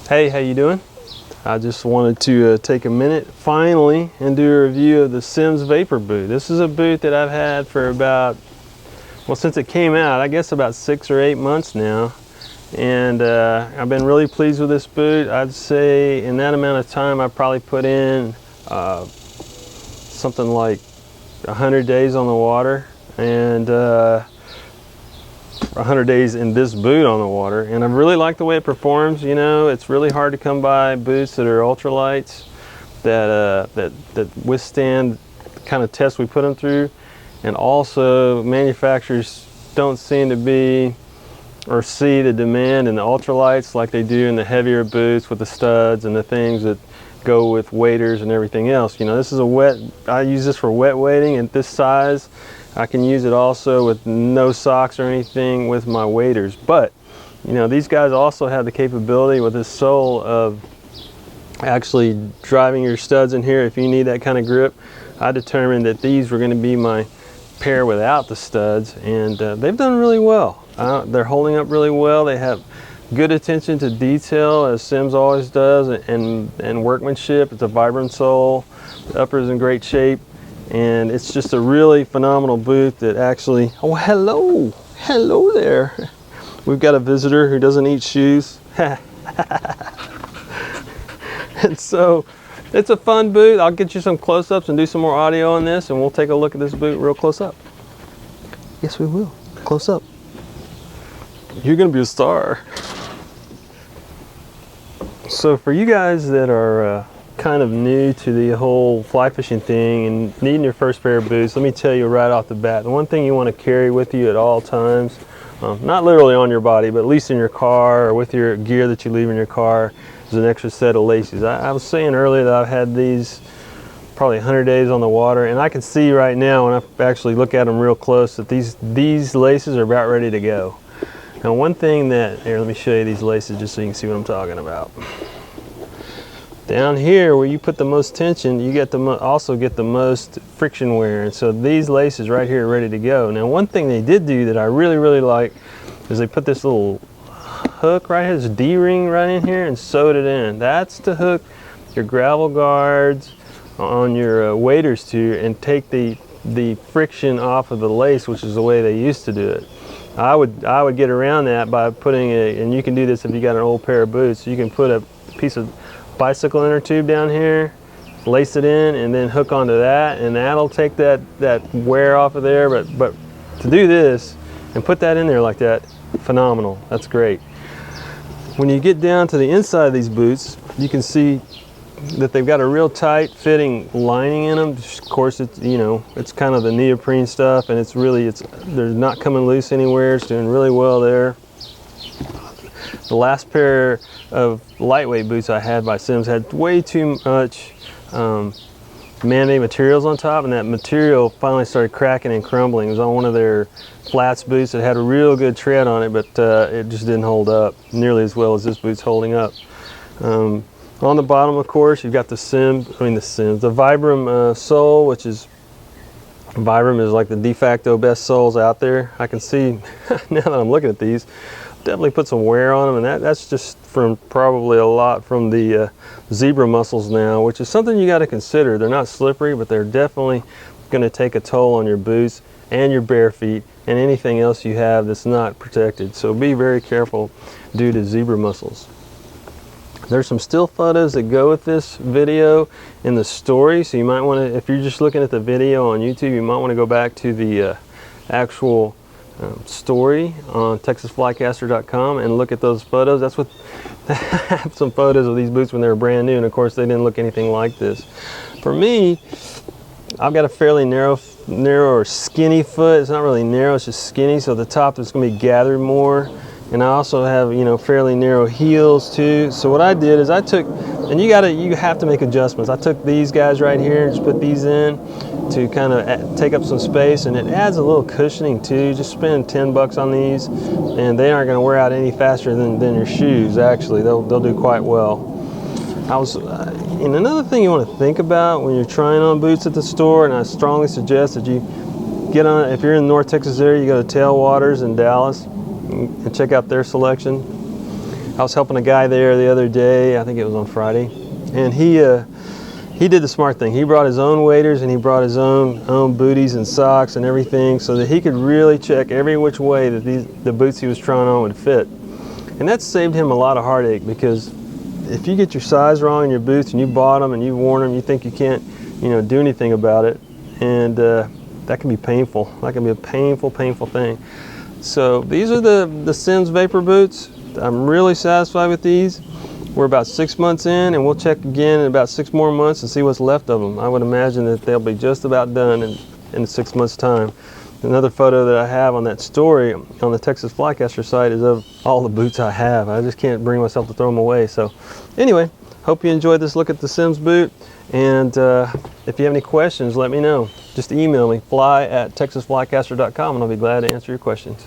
Hey, how you doing? I just wanted to take a minute finally and do a review of the Simms Vapor boot. This is a boot that I've had for about, well, since it came out, I guess about 6 or 8 months now. And I've been really pleased with this boot. I'd say in that amount of time I probably put in something like 100 days on the water and 100 days in this boot on the water, and I really like the way it performs. You know, it's really hard to come by boots that are ultralights that withstand the kind of tests we put them through, and also manufacturers don't seem to be or see the demand in the ultralights like they do in the heavier boots with the studs and the things that go with waders and everything else. You know, this is a wet, I use this for wet wading at this size. I can use it also with no socks or anything with my waders. But, you know, these guys also have the capability with this sole of actually driving your studs in here if you need that kind of grip. I determined that these were going to be my pair without the studs, and they've done really well. They're holding up really well. They have good attention to detail, as Simms always does, and workmanship. It's a Vibram sole. The upper is in great shape, and it's just a really phenomenal boot that actually, oh, hello there. We've got a visitor who doesn't eat shoes. And so it's a fun boot. I'll get you some close-ups and do some more audio on this, and we'll take a look at this boot real close up. Yes, we will. Close up. You're gonna be a star. So for you guys that are kind of new to the whole fly fishing thing and needing your first pair of boots, let me tell you right off the bat, the one thing you want to carry with you at all times, not literally on your body, but at least in your car or with your gear that you leave in your car, is an extra set of laces. I was saying earlier that I've had these probably 100 days on the water, and I can see right now when I actually look at them real close that these laces are about ready to go. Now, one thing that, here, let me show you these laces just so you can see what I'm talking about. Down here where you put the most tension, you get also get the most friction wear, and so these laces right here are ready to go. Now, one thing they did do that I really like is they put this little hook right here, this D-ring right in here, and sewed it in. That's to hook your gravel guards on your waders to, and take the friction off of the lace, which is the way they used to do it. I would get around that by putting and you can do this if you got an old pair of boots. You can put a piece of bicycle inner tube down here, lace it in, and then hook onto that, and that'll take that wear off of there. But to do this and put that in there like that, phenomenal. That's great. When you get down to the inside of these boots, you can see that they've got a real tight fitting lining in them. Of course, it's, you know, it's kind of the neoprene stuff, and they're not coming loose anywhere. It's doing really well there. The last pair of lightweight boots I had by Simms had way too much man-made materials on top, and that material finally started cracking and crumbling. It was on one of their flats boots that had a real good tread on it, but it just didn't hold up nearly as well as this boot's holding up. On the bottom, of course, you've got the Vibram sole, which is, Vibram is like the de facto best soles out there. I can see now that I'm looking at these, definitely put some wear on them, and that's just from probably a lot from the zebra mussels now, which is something you got to consider. They're not slippery, but they're definitely going to take a toll on your boots and your bare feet and anything else you have that's not protected. So be very careful due to zebra mussels. There's some still photos that go with this video in the story, so you might want to, if you're just looking at the video on YouTube, you might want to go back to the actual story on texasflycaster.com and look at those photos. That's what I have some photos of these boots when they were brand new, and of course they didn't look anything like this. For me, I've got a fairly narrow or skinny foot. It's not really narrow, it's just skinny, so the top is going to be gathered more. And I also have, you know, fairly narrow heels too. So what I did is I took, and you have to make adjustments. I took these guys right here and just put these in to kind of take up some space, and it adds a little cushioning too. Just spend $10 on these, and they aren't going to wear out any faster than your shoes. Actually, they'll do quite well. And another thing you want to think about when you're trying on boots at the store, and I strongly suggest that you get on, if you're in the North Texas area, you go to Tailwaters in Dallas and check out their selection. I was helping a guy there the other day, I think it was on Friday, and he did the smart thing. He brought his own waders and he brought his own booties and socks and everything so that he could really check every which way that the boots he was trying on would fit. And that saved him a lot of heartache, because if you get your size wrong in your boots and you bought them and you've worn them, you think you can't, you know, do anything about it, and that can be painful. That can be a painful thing. So these are the Simms Vapor boots. I'm really satisfied with these. We're about 6 months in, and we'll check again in about 6 more months and see what's left of them. I would imagine that they'll be just about done in 6 months' time. Another photo that I have on that story on the Texas Flycaster site is of all the boots I have. I just can't bring myself to throw them away. So anyway, hope you enjoyed this look at the Simms boot. And if you have any questions, let me know. Just email me, fly@texasflycaster.com, and I'll be glad to answer your questions.